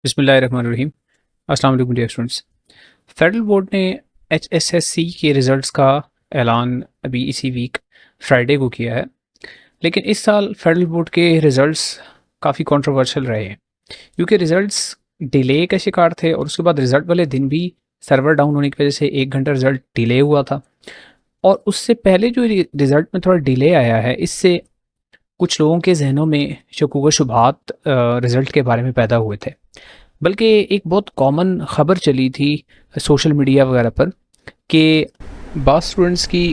बिस्मिल्लाहिर्रहमानिर्रहीम। अस्सलाम वालेकुम डियर स्टूडेंट्स। फेडरल बोर्ड ने एचएसएससी के रिज़ल्ट्स का ऐलान अभी इसी वीक फ्राइडे को किया है। लेकिन इस साल फेडरल बोर्ड के रिज़ल्ट्स काफ़ी कंट्रोवर्शियल रहे हैं क्योंकि रिज़ल्ट्स डिले का शिकार थे और उसके बाद रिज़ल्ट वाले दिन भी सर्वर डाउन होने की वजह से 1 घंटा रिज़ल्ट डिले हुआ था। और उससे पहले जो रिज़ल्ट में थोड़ा डिले आया है, इससे कुछ लोगों के ज़हनों में शकूक व शुबहात रिज़ल्ट के बारे में पैदा हुए थे। बल्कि एक बहुत कॉमन ख़बर चली थी सोशल मीडिया वगैरह पर कि बास स्टूडेंट्स की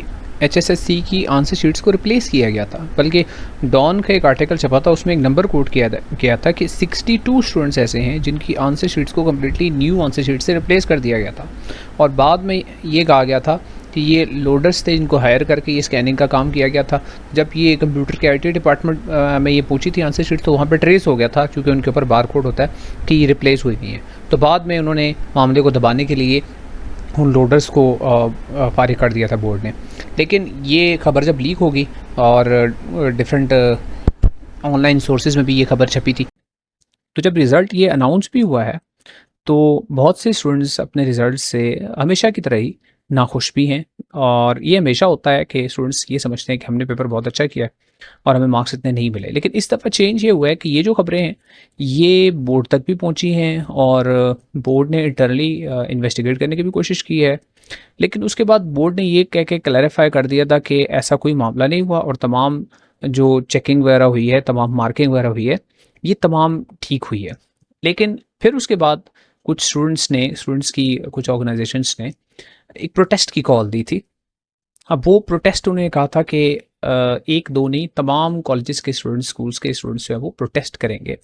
एचएसएससी की आंसर शीट्स को रिप्लेस किया गया था। बल्कि डॉन का एक आर्टिकल छपा था, उसमें एक नंबर कोट किया था कि 62 स्टूडेंट्स ऐसे हैं जिनकी आंसर शीट्स को कम्प्लीटली न्यू आंसर शीट से रिप्लेस कर दिया गया था। और बाद में ये कहा गया था कि ये लोडर्स थे जिनको हायर करके ये स्कैनिंग का काम किया गया था। जब ये कंप्यूटर के आईटी डिपार्टमेंट में ये पूछी थी आंसर शीट, तो वहाँ पर ट्रेस हो गया था क्योंकि उनके ऊपर बार कोड होता है कि ये रिप्लेस हुई नहीं है। तो बाद में उन्होंने मामले को दबाने के लिए उन लोडर्स को फारिग कर दिया था बोर्ड ने। लेकिन ये खबर जब लीक होगी और डिफरेंट ऑनलाइन सोर्सेज में भी ये खबर छपी थी, तो जब रिज़ल्ट ये अनाउंस भी हुआ है तो बहुत से स्टूडेंट्स अपने रिज़ल्ट से हमेशा की तरह ही नाखुश भी हैं। और ये हमेशा होता है कि स्टूडेंट्स ये समझते हैं कि हमने पेपर बहुत अच्छा किया है और हमें मार्क्स इतने नहीं मिले। लेकिन इस दफ़ा चेंज ये हुआ है कि ये जो खबरें हैं ये बोर्ड तक भी पहुंची हैं और बोर्ड ने इंटरनली इन्वेस्टिगेट करने की भी कोशिश की है। लेकिन उसके बाद बोर्ड ने ये कह के क्लैरिफाई कर दिया था कि ऐसा कोई मामला नहीं हुआ और तमाम जो चेकिंग वगैरह हुई है, तमाम मार्किंग वगैरह हुई है, ये तमाम ठीक हुई है। लेकिन फिर उसके बाद कुछ स्टूडेंट्स की कुछ ऑर्गेनाइजेशंस ने एक प्रोटेस्ट की कॉल दी थी। अब वो प्रोटेस्ट उन्होंने कहा था कि एक दो नहीं, तमाम कॉलेजेस के स्टूडेंट्स, स्कूल्स के स्टूडेंट्स जो है वो प्रोटेस्ट करेंगे।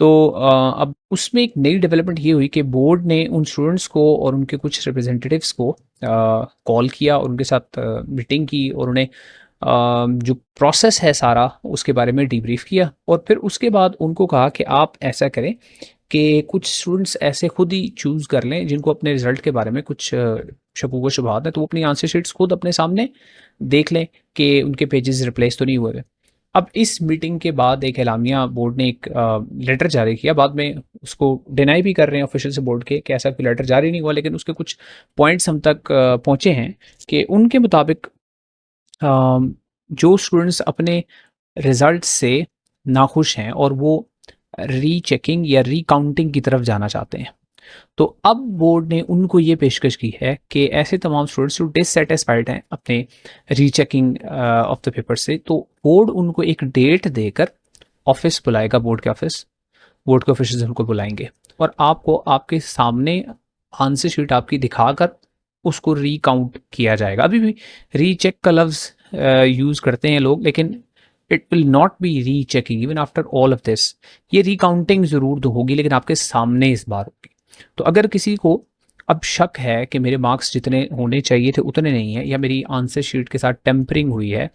तो अब उसमें एक नई डेवलपमेंट ये हुई कि बोर्ड ने उन स्टूडेंट्स को और उनके कुछ रिप्रेजेंटेटिव्स को कॉल किया और उनके साथ मीटिंग की और उन्हें जो प्रोसेस है सारा उसके बारे में डीब्रीफ किया। और फिर उसके बाद उनको कहा कि आप ऐसा करें कि कुछ स्टूडेंट्स ऐसे खुद ही चूज़ कर लें जिनको अपने रिज़ल्ट के बारे में कुछ शकूक व शुबहात है, तो वो अपनी आंसर शीट्स खुद अपने सामने देख लें कि उनके पेजेस रिप्लेस तो नहीं हुए हुए। अब इस मीटिंग के बाद एक एलामिया बोर्ड ने एक लेटर जारी किया। बाद में उसको डिनाई भी कर रहे हैं ऑफिशियल से बोर्ड के कि ऐसा कोई लेटर जारी नहीं हुआ, लेकिन उसके कुछ पॉइंट्स हम तक पहुँचे हैं कि उनके मुताबिक जो स्टूडेंट्स अपने रिज़ल्ट से नाखुश हैं और वो रीचेकिंग या रीकाउंटिंग की तरफ जाना चाहते हैं, तो अब बोर्ड ने उनको ये पेशकश की है कि ऐसे तमाम स्टूडेंट्स जो डिससेटिस्फाइड हैं अपने रीचेकिंग ऑफ द पेपर से, तो बोर्ड उनको एक डेट देकर ऑफिस बुलाएगा, बोर्ड के ऑफिसर्स उनको बुलाएंगे और आपको आपके सामने आंसर शीट आपकी दिखाकर उसको रीकाउंट किया जाएगा। अभी भी रीचेक का लफ्ज़ यूज़ करते हैं लोग, लेकिन it will not be rechecking even after all of this. ये रिकाउंटिंग ज़रूर तो होगी लेकिन आपके सामने इस बार होगी। तो अगर किसी को अब शक है कि मेरे मार्क्स जितने होने चाहिए थे उतने नहीं है या मेरी आंसर शीट के साथ टेम्परिंग हुई है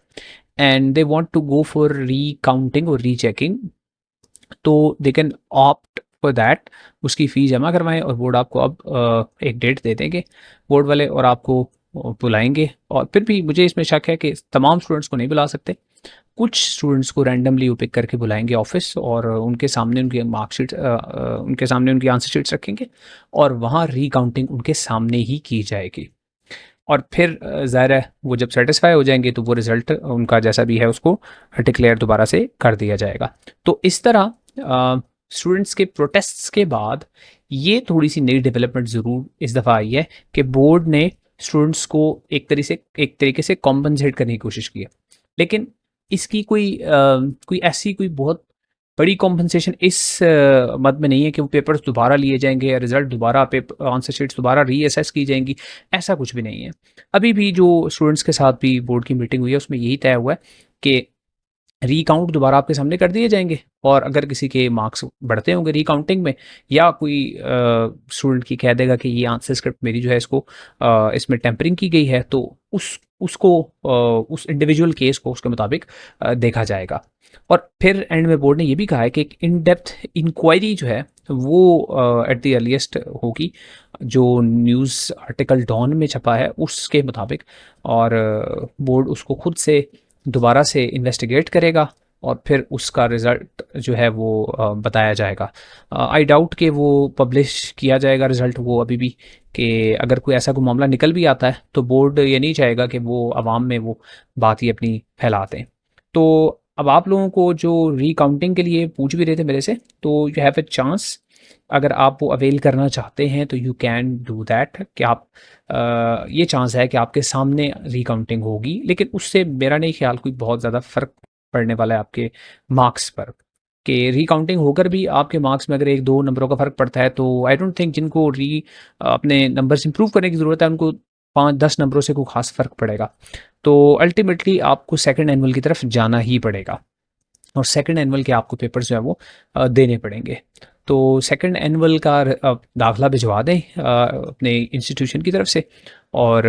and they want to go for recounting और रीचेकिंग, तो they can opt for that. उसकी फ़ी जमा करवाएं और बोर्ड आपको अब एक डेट दे देंगे बोर्ड वाले और आपको बुलाएंगे। और फिर भी मुझे इसमें शक है कि तमाम स्टूडेंट्स को नहीं बुला सकते, कुछ स्टूडेंट्स को रैंडमली वो पिक करके बुलाएंगे ऑफिस और उनके सामने उनकी मार्कशीट उनके सामने उनकी आंसर शीट्स रखेंगे और वहाँ रीकाउंटिंग उनके सामने ही की जाएगी। और फिर ज़ाहिर है वो जब सेटिस्फाई हो जाएंगे तो वो रिज़ल्ट उनका जैसा भी है उसको डिक्लेयर दोबारा से कर दिया जाएगा। तो इस तरह स्टूडेंट्स के प्रोटेस्ट्स के बाद ये थोड़ी सी नई डेवलपमेंट ज़रूर इस दफ़ा आई है कि बोर्ड ने स्टूडेंट्स को एक तरीके से कॉम्पनसेट करने की कोशिश की है। लेकिन इसकी कोई ऐसी कोई बहुत बड़ी कॉम्पनसेशन इस मद में नहीं है कि वो पेपर्स दोबारा लिए जाएंगे या रिजल्ट दोबारा पेपर आंसर शीट्स दोबारा रीअसेस की जाएंगी। ऐसा कुछ भी नहीं है। अभी भी जो स्टूडेंट्स के साथ भी बोर्ड की मीटिंग हुई है उसमें यही तय हुआ है कि रीकाउंट दोबारा आपके सामने कर दिए जाएंगे और अगर किसी के मार्क्स बढ़ते होंगे रीकाउंटिंग में या कोई स्टूडेंट की कह देगा कि ये आंसर स्क्रिप्ट मेरी जो है इसको इसमें टेम्परिंग की गई है, तो उसको उस इंडिविजुअल केस को उसके मुताबिक देखा जाएगा। और फिर एंड में बोर्ड ने ये भी कहा है कि एक इन डेप्थ इंक्वायरी जो है वो एट द अर्लीस्ट होगी, जो न्यूज़ आर्टिकल डॉन में छपा है उसके मुताबिक। और बोर्ड उसको खुद से दोबारा से इन्वेस्टिगेट करेगा और फिर उसका रिज़ल्ट जो है वो बताया जाएगा। आई डाउट कि वो पब्लिश किया जाएगा रिज़ल्ट वो अभी भी, कि अगर कोई ऐसा कोई मामला निकल भी आता है तो बोर्ड ये नहीं चाहेगा कि वो आवाम में वो बात ही अपनी फैला दें। तो अब आप लोगों को जो रीकाउंटिंग के लिए पूछ भी रहे थे मेरे से, तो यू हैव अ चांस, अगर आप वो अवेल करना चाहते हैं तो यू कैन डू दैट, कि आप ये चांस है कि आपके सामने रिकाउंटिंग होगी, लेकिन उससे मेरा नहीं ख्याल कोई बहुत ज़्यादा फ़र्क पड़ने वाला है आपके मार्क्स पर। कि रिकाउंटिंग होकर भी आपके मार्क्स में अगर 1-2 नंबरों का फ़र्क पड़ता है, तो आई डोंट थिंक जिनको अपने नंबर्स इंप्रूव करने की ज़रूरत है उनको 5-10 नंबरों से कोई ख़ास फ़र्क पड़ेगा। तो अल्टीमेटली आपको सेकंड एनुअल की तरफ जाना ही पड़ेगा, और सेकंड एनुअल के आपको पेपर्स जो है वो देने पड़ेंगे। तो सेकंड एनुअल का दाखिला भिजवा दें अपने इंस्टीट्यूशन की तरफ से, और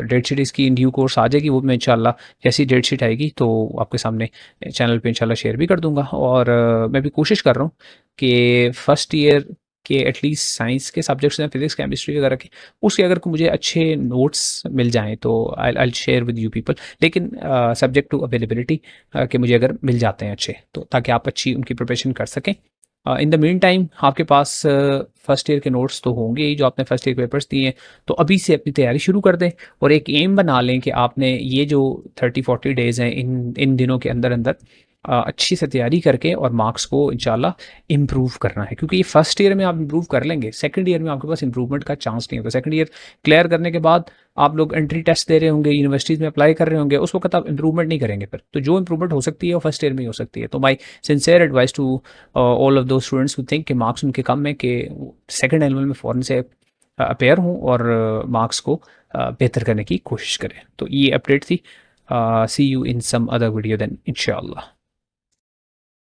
डेट शीट इसकी इन ड्यू कोर्स आ जाएगी। वो मैं इंशाल्लाह जैसी डेट शीट आएगी तो आपके सामने चैनल पे इंशाल्लाह शेयर भी कर दूंगा। और मैं भी कोशिश कर रहा हूँ कि फर्स्ट ईयर के एटलीस्ट साइंस के सब्जेक्ट्स हैं, फिजिक्स केमिस्ट्री वगैरह के, उसके अगर मुझे अच्छे नोट्स मिल जाएँ तो I share with you people. लेकिन सब्जेक्ट टू अवेलेबिलिटी, कि मुझे अगर मिल जाते हैं अच्छे, तो ताकि आप अच्छी उनकी प्रिपरेशन कर सकें। इन द मीन टाइम आपके पास फर्स्ट ईयर के नोट्स तो होंगे ही, जो आपने फर्स्ट ईयर पेपर्स दिए हैं, तो अभी से अपनी तैयारी शुरू कर दें। और एक एम बना लें कि आपने ये जो 30-40 डेज़ हैं, इन इन दिनों के अंदर अंदर अच्छी से तैयारी करके और मार्क्स को इंशाल्लाह इम्प्रूव करना है। क्योंकि ये फर्स्ट ईयर में आप इम्प्रूव कर लेंगे, सेकंड ईयर में आपके पास इम्प्रूवमेंट का चांस नहीं होगा। सेकंड ईयर क्लियर करने के बाद आप लोग एंट्री टेस्ट दे रहे होंगे, यूनिवर्सिटीज़ में अप्लाई कर रहे होंगे, उस वक्त आप इंप्रूवमेंट नहीं करेंगे फिर। तो जो इंप्रूवमेंट हो सकती है वो फर्स्ट ईयर में ही हो सकती है। तो my sincere advice to all of those students who think कि मार्क्स उनके कम है, कि सेकंड एनुअल में फ़ौरन से अपेयर हों और मार्क्स को बेहतर करने की कोशिश करें। तो ये अपडेट थी। See you in some other video then इंशाल्लाह।